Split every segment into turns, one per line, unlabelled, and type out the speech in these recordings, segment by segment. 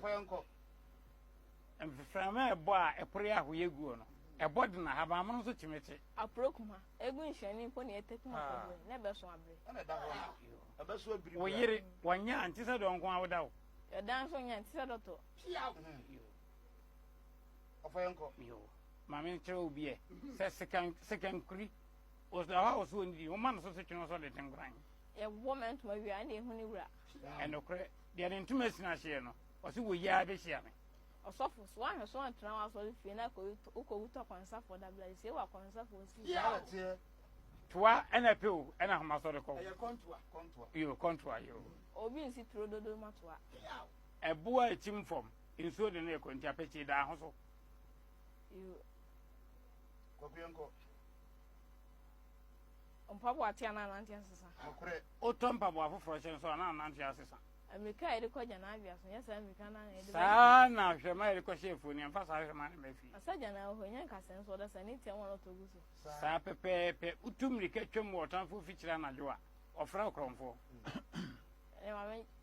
Ofayanko.
Mframa ebo a epore ahoye guo no. Ebo de na haba amono so chimete.
Aprokuma. Egu nhwani mpo na etekuma ko na be so abre.
Ana da ho. Abeso abiri.
Wo yire wanya antisa do nko awoda wo.
Ya dan so nya ntisa doto.
Ofayanko.
Yo. Mame nche obi e. Se second kuri. Was the house when the woman so such no so de tengran.
Ya woman to wi an ehuni wura.
Enokre de intimacy na hye no. O se wo ya be hye me.
Osofo so ahwe so antena wa so fie na ko wuto kwansa for da bla se wa kwansa for si.
Ya tie.
Twa NP o na homa so de ko.
Ya contour.
Yo contour yo.
Obi nsi tro dodo matoa.
Ebo a chim form. Inso de na e konti apechi da ho so.
Yo.
Kwakuyanko.
Mpapo atia na nanti asesa.
Okure.
Otompa bo afoforo hye so na nanti asesa.
Amerika ede kwa jana abia so yesa Amerika na ede.
Sa na hwema ede kwa shefu ni amfa sa hwema na mafi.
Asaja na ho nya nkasen so da sani tia won to guso.
Sa pepepe utumri ka twem wotan fo fichira na jo a ofra kromfo.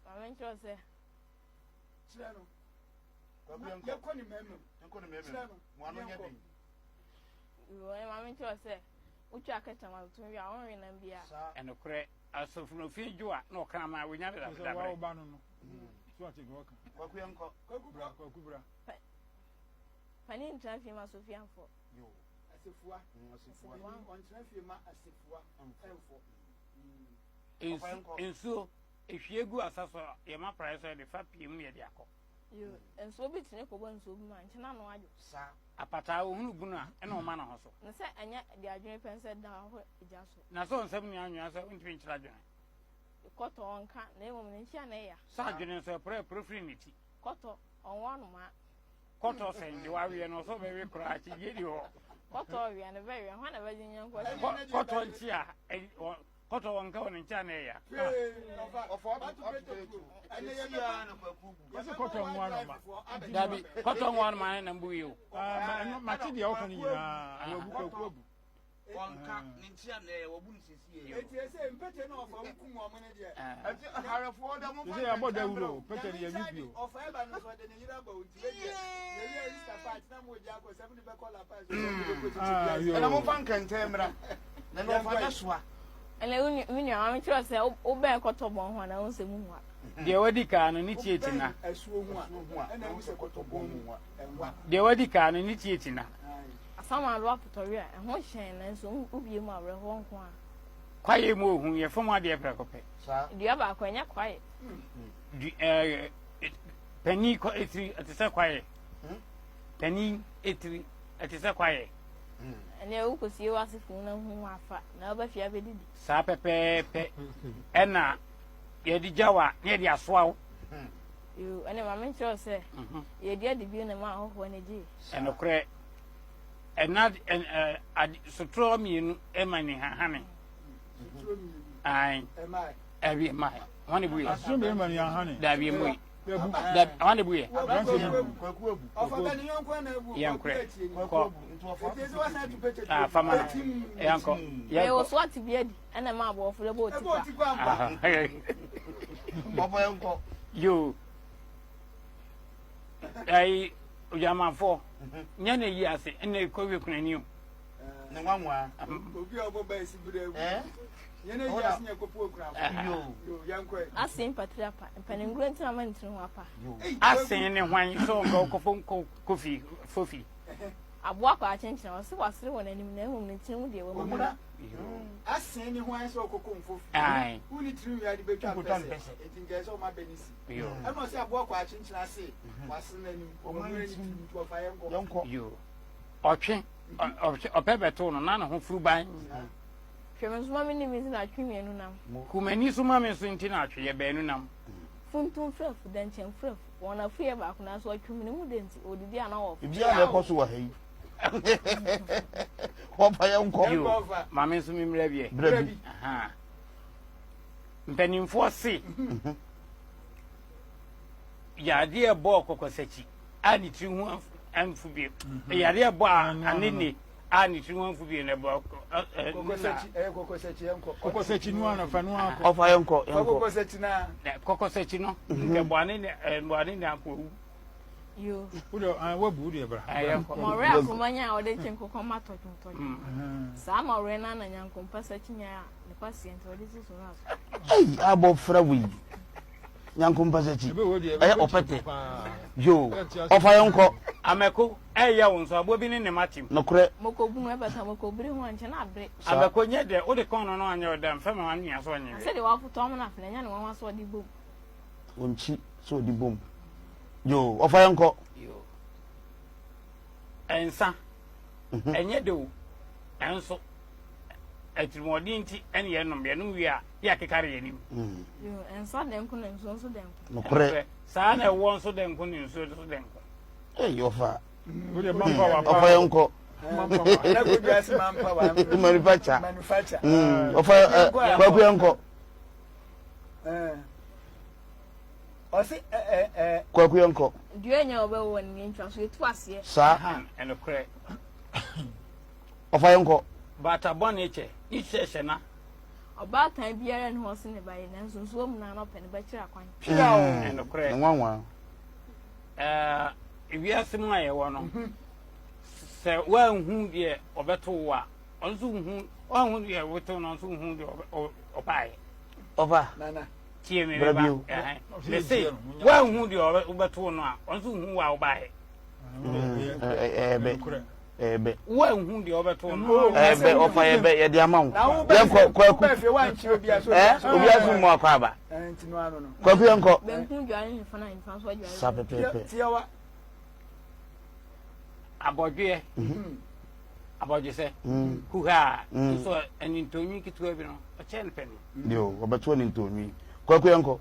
Mamen cho se.
Chirano. Kwakuyanko. Yakoni meme. Mo anu nya den.
Yo mamen cho se. Uchu akata ma tun wi awon ri na bia.
Enokre asofu no fi jo a na okra ma wonya da da.
Wa ba no no. So ati go kan.
Kwakuyanko.
Kwakubra.
Pani ntra fi ma Sofia fo.
Yo.
Asefua. On ntra fi ma asefua.
Enfo.
Enso ehwiegu asaso ye ma price de fa piem ne de akọ.
Yo, enso bi tine ko bo enso bi ma nchena no ajo.
Sa.
Apata ohunu bunu a na o ma na ho so.
Na se anya de adwene pense da ho eja so.
Na so nsem ni anwa so ntimi nchira adwene.
Koto onka na emo ne nchia na ya.
Sa adwene so profrinity.
Koto onwa no ma.
Koto sen de wa wie no so be we kra chi yedi ho.
Koto wi na be wi ho na be nyan ko.
Koto nchi a koto wonka won ncha na ya.
Ofo atu. Anya na kwakugu.
Yase koto nwa no ma.
Dabi koto nwa no ma na mbu yo.
Ma ti de o kan yina. Wo bu kwakugu.
Wanka nintia na wo bu nsisi ye.
Eti ese mpete na ofa nkum o mene de.
Ati harafo da mo fa.
Yese ya boda wuro, pete de ya bibio.
Ofa eba no so de ne yira ba oti de. Ye Easter part na mo ja ko 7 be call la pass.
Yo.
Na mo fa nkante mra. Na no fa da soa.
Ele uni am tro se o be koto bon ho na o se mu wa.
De wadi ka no ni tieti na.
Asuo hu a. Na wu se koto bon mu enwa.
De wadi ka no ni tieti na.
Asama ro apotori a ho hyen na nso ubie mu awre ho nko a.
Kwaye mu ohun ye fom ade prekope.
Sa.
Dua ba kwanya kwaye.
Penny ko etri atisa kwaye. Penny etri atisa kwaye.
Ene u ko sie wasifu na hu afa na oba fia be didi.
Sa pepepe ena ye di jawa ye di asoa.
Yo ene ma men cho se. Ye dia di bi na ma ho na ji.
Enokre ena sutro mienu emani hane. Ai ebi mai wani buye
Asun be man ya hane.
da bi mu da wani buye
Kwakugu.
Ofa be ni yonko na ebu.
yankre
Ko
ko
nto ofa.
Eti wa sa tu pete.
fama yanko
Ye wo so ati bi adi ena ma bo fure bo
Ebo
tipa.
ti kwa mba.
Ofayanko.
yo ai ujamafo nyane yi ase ene ko we kunani o
Ne nwanwa.
Obi obo ba esi bure ewu. Ye na
Oda.
ya sinye kopu okura. Yo yanko.
Asin patriapa mpaningro ntina ma ntinu ho apa.
asen ne hwan so ngo ko kofi fofi
Abo akwa achenchin o se wasere won anim na ehum ne ntinu de wo mu.
Omuna. Asen ni hwan so okoko mfofi.
ai
Uni tiri ya di betwa pese. Eti nge so ma benisi.
yo
E mo se abo akwa achenchin ase. Wasere nanim. Omuna ni tiri to fa yanko.
Yanko.
yo otwe opebeto no na ho furuban
Hwemensuma mi ni mi na atwemi enu nam.
kumani so ma me so nti na atwe ye beenu nam
Funtum fref dan chen fref. Wona fuye ba kuna so atwemi ne mu de nti odidi ana wo.
Ibi a na ekoso wa hayi. Ofayanko.
yo ma me so mi mra bie
Brabi.
aha mpanimfo se yade e bo kokosachi ani tri hu amfu bi yade e bo anene ani tri hu amfu bi ne bo
Kokosechi yanko.
Kokosechi nu ana fa nu
Ofayanko.
Kokosechi na.
kokosachi no nke bo anene akwo
Yo.
Udo wabu udo bra.
More akomanya ode chinkoko matoto. Sa more na na nyankompa sachinya ne kwase ento ode susu na.
Abo fra wi. Nyankompa sachi. Opete. Yo. Ofa yonko.
Ameko ya wonso abo bi ne matim.
Nokure.
Mokobu e bata mokobiri ho anche na abre.
Ameko nye de ode kon no anya odam fa ma wan so anya.
Se de wa futo mo na fle nya ne wan so di bom.
Onchi so di bom. Yo, ofa yonko.
Yo. Ensa. Enye de o. Enso. Etimodi nti ene ye nom ye nom wi a ya kekare ye nim.
Yo, ensa de nko na nso de nko.
Nokure.
Sa na wo nso de nko ni nso de nko.
Ofa.
Udo mampa wa.
Ofa yonko.
Na go dress manpower.
Manufacture. Ofa kwaku yonko.
Osi
Kwaku yonko.
Duenya obewo ni ntwa so etu ase.
Sa.
Eno kre.
Ofa yonko.
Bata boneche. Icheshe na.
Oba tan biara ne ho se ne baye na nso so mu na no pe ne ba kira kwan.
Eno kre.
Nwanwa.
Ewiase mu aye wo no. Se wa hu de obeto wa. Onso hu, wa hu de woto no onso hu de obaye.
Ofa.
nana.
Tie me ba. Le say wa hu de obeto no a onso hu wa obaye.
Ebe.
Wa hu de obeto no.
Ebe ofa ebe ye de amawo.
Kwaku fe wa nchi obi aso.
Obi aso mu akwa ba.
Nti no ano no.
Kwaku yonko.
Benku dware ni fa na nfa so dware.
Sa pepepe.
Tiawa.
Abodwe. Abodwe se. Kuha. So enintonyi kitu bi no. Oche npe no.
Yo, obeto ni ntonyi. Kwaku yonko.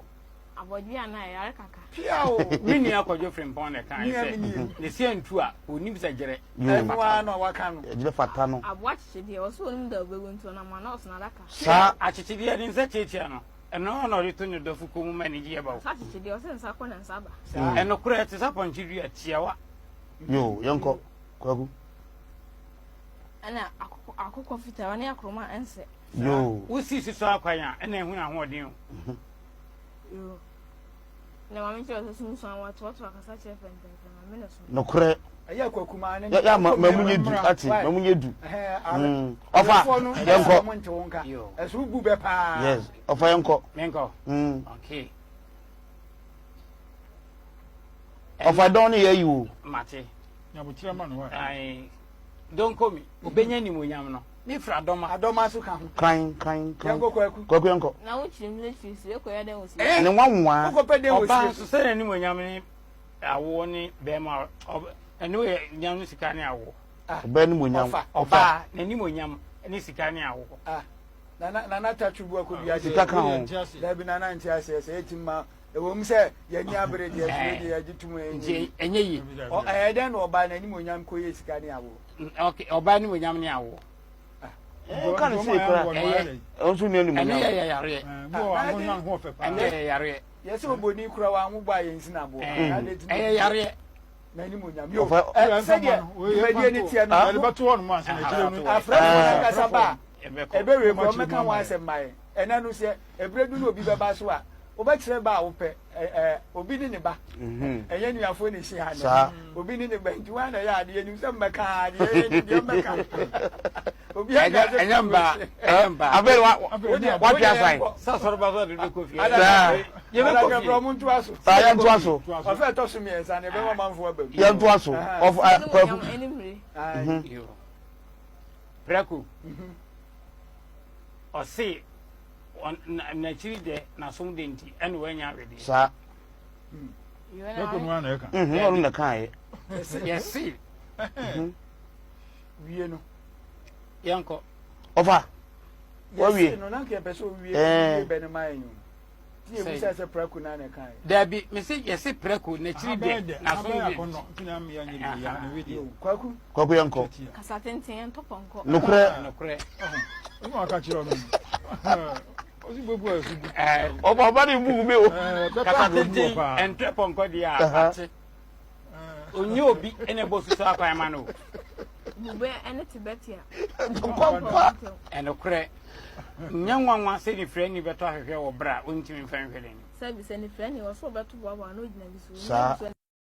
Abodwe ana yare kaka.
Piao.
Mini akwadwo frimpon ne kan se. Ne se ntu a onim se gere.
Ewa no waka no.
Ejile fata no.
Abwa chichide o so onim da obewu ntu na ma na osna daka.
Sa
Achichide ni nse chetia no. Eno no reto ni dofu ko mu mani ji eba.
Sa chichide o se nsa ko na nsa ba.
Eno kura ti sa ponchi ri atiawa.
yo yonko kwaku.
Ana akoko fita wani akroma ense.
Yo.
Usisi so akwanya ena ehu na hodin.
Yo. Na mami cho so sumu so anwa to akasa che fente na mami na so.
Nokure.
Aya kwaku ma ne.
Ya mamunye du ati mamunye du. Ofa yonko.
Yo.
Esu bu be pa.
Yes, ofa yonko.
Menko. Okay.
Ofa don ye you.
Mate.
Nyabutira ma no wa.
Ai don komi. Obenya ni monyam no. Ni fra doma.
Adoma so ka ho.
Crying.
Yango kwaku.
Kwaku yonko.
Na wo chirim le chisi e ko ya den osi.
Ne wanwa.
Ko pe den
Oba
osi.
so se ni monyam ni awo ni be ma eno ye nyam ni sika ni awo.
Oba ni monyam.
Oba na ni monyam ni sika ni awo.
Nana tachubu ako bia je.
Sika kan ho.
Da bi nana nti ase se etimma ewom se ye ni abere je je ye gitumu
Je enye yi.
o den oba na ni monyam ko ye sika ni awo.
Okay, oba ni monyam ni awo.
O kan se kura. Onso ni ni monyam.
Ene ya yare.
Bo anwo ho fe pa.
Ene ya yare.
Ye se oboni kura wa anwo ba ye nsina bo.
Yare.
Na ni monyam yo.
Se
dia be ni tie no.
Ale bato ho no ma se na kire no.
Afra na kasa ba.
Ebeko.
Ebewe ko meka wa asem mai. Ena no se ebredu no obi beba so a. Obekire ba wo pe obi ni ne ba. Enye nuafo ni hia na. Obi ni ne ba njuwa na ya ade ni se meka ade ni de meka. Obi
Enyamba.
Abel wa pia sai.
Sa soro ba so de kofi.
Ye be ko bro mu ntu aso.
Sa ya ntu aso.
Ofa to so mi ensa na be ma manfo aba.
Ya ntu aso. Of kwaku.
Yo. Preku. Osi na chiri de na som de nti ene wanya awede.
Sa.
Yo ko no na ka.
Onu na kan ye.
Yes.
Wie no.
Yanko.
Ofa.
Yes, no na ke pese wie be ne mai nyu. Ti e busa se preku na na kan.
Dabi, me say yes preku na chiri de na som de.
No, tina mi ya nyiri ya na video.
Kwaku.
Kwaku yonko.
Kasa tenten to ponko.
Nokure.
O ma ka chiro no. O si bobu asu.
Oba ni bugu me o.
Kasa tenten entre ponko dia ate. Onye obi ene bosu so akwa ma no.
Bube ene tibetia.
Papa.
Ene kure. Nyanwanwa se ni frɛ ni beto ahwehwɛ wo bra ontimi mfa nhwele ni.
Sabi se ni frɛ ni wo so beto bo abo no gyina bi so.
Sa.